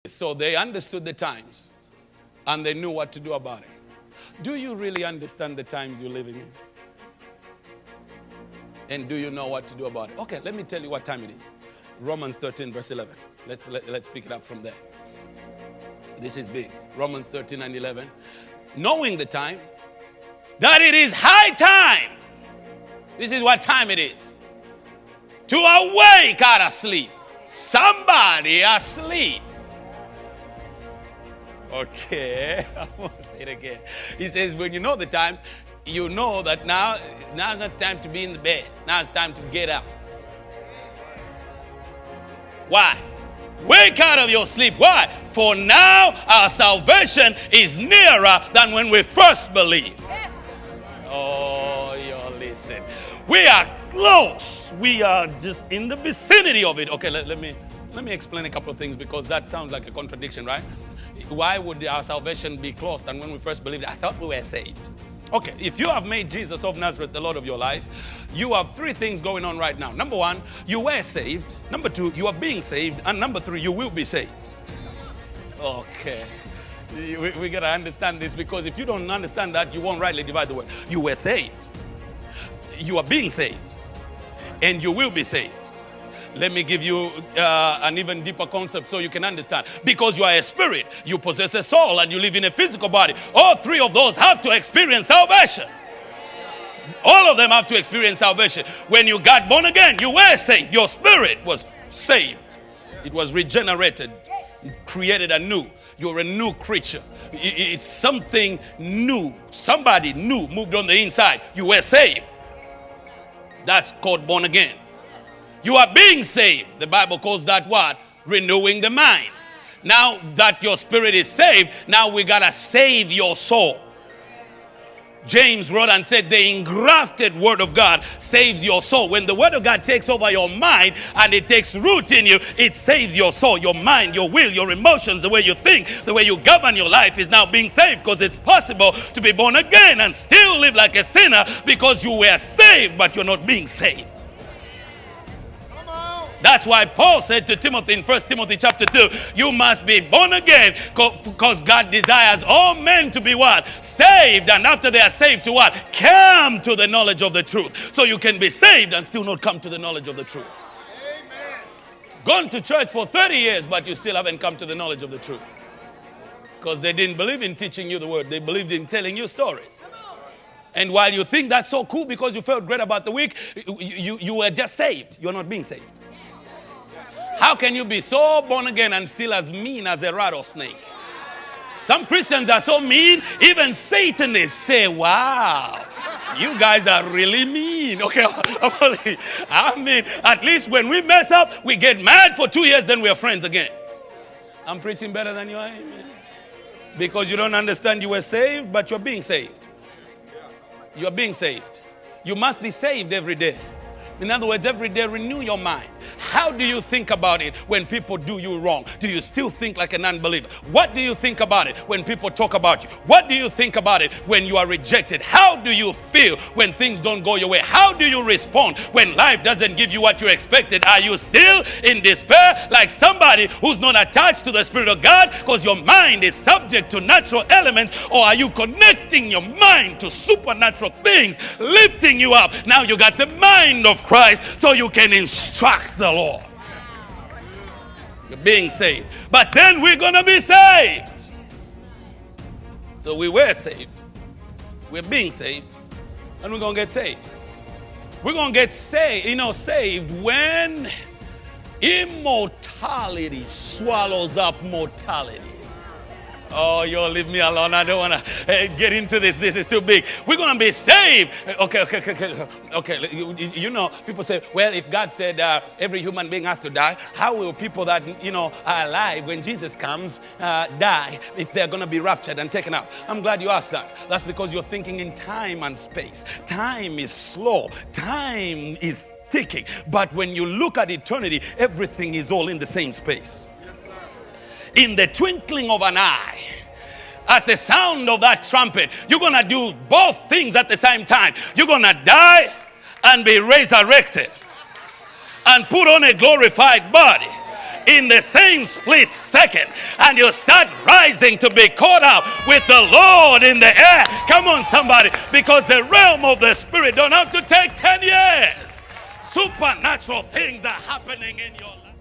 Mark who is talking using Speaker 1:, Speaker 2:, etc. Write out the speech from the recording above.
Speaker 1: So they understood the times and they knew what to do about it. Do you really understand the times you're living in? And do you know what to do about it? Okay, let me tell you what time it is. Romans 13, verse 11. Let's pick it up from there. This is big. Romans 13 and 11. Knowing the time, that it is high time. This is what time it is. To awake out of sleep. Somebody asleep. Okay, I'm going to say it again. He says, when you know the time, you know that now's not time to be in the bed. Now it's time to get up. Why? Wake out of your sleep. Why? For now our salvation is nearer than when we first believed. Yes. Oh, you listen. We are close. We are just in the vicinity of it. Okay, let me explain a couple of things because that sounds like a contradiction, right? Why would our salvation be close than when we first believed? I thought we were saved. Okay, if you have made Jesus of Nazareth the Lord of your life, you have three things going on right now. Number one, you were saved. Number two, you are being saved. And number three, you will be saved. Okay. We got to understand this because if you don't understand that, you won't rightly divide the word. You were saved. You are being saved. And you will be saved. Let me give you an even deeper concept so you can understand. Because you are a spirit, you possess a soul, and you live in a physical body. All three of those have to experience salvation. All of them have to experience salvation. When you got born again, you were saved. Your spirit was saved. It was regenerated, created anew. You're a new creature. It's something new. Somebody new moved on the inside. You were saved. That's called born again. You are being saved. The Bible calls that what? Renewing the mind. Now that your spirit is saved, now we got to save your soul. James wrote and said the engrafted word of God saves your soul. When the word of God takes over your mind and it takes root in you, it saves your soul, your mind, your will, your emotions, the way you think, the way you govern your life is now being saved because it's possible to be born again and still live like a sinner because you were saved but you're not being saved. That's why Paul said to Timothy in 1 Timothy chapter 2, you must be born again because God desires all men to be what? Saved. And after they are saved to what? Come to the knowledge of the truth. So you can be saved and still not come to the knowledge of the truth. Amen. Gone to church for 30 years, but you still haven't come to the knowledge of the truth. Because they didn't believe in teaching you the word. They believed in telling you stories. And while you think that's so cool because you felt great about the week, you were just saved. You're not being saved. How can you be so born again and still as mean as a rattlesnake? Some Christians are so mean, even Satanists say, wow, you guys are really mean. Okay, I mean, at least when we mess up, we get mad for 2 years, then we are friends again. I'm preaching better than you are, amen. Because you don't understand you were saved, but you're being saved. You're being saved. You must be saved every day. In other words, every day renew your mind. How do you think about it when people do you wrong? Do you still think like an unbeliever? What do you think about it when people talk about you? What do you think about it when you are rejected? How do you feel when things don't go your way? How do you respond when life doesn't give you what you expected? Are you still in despair like somebody who's not attached to the Spirit of God because your mind is subject to natural elements? Or are you connecting your mind to supernatural things, lifting you up? Now you got the mind of Christ so you can instruct the Lord. You're being saved. But then we're going to be saved. So we were saved. We're being saved. And we're going to get saved. We're going to get saved when immortality swallows up mortality. Oh, you'll leave me alone. I don't want to get into this. This is too big. We're going to be saved. Okay. You know, people say, well, if God said every human being has to die, how will people that, are alive when Jesus comes die if they're going to be raptured and taken up? I'm glad you asked that. That's because you're thinking in time and space. Time is slow. Time is ticking. But when you look at eternity, everything is all in the same space. In the twinkling of an eye, at the sound of that trumpet, you're going to do both things at the same time. You're going to die and be resurrected and put on a glorified body. in the same split second, and you start rising to be caught up with the Lord in the air. Come on, somebody, because the realm of the Spirit don't have to take 10 years. Supernatural things are happening in your life.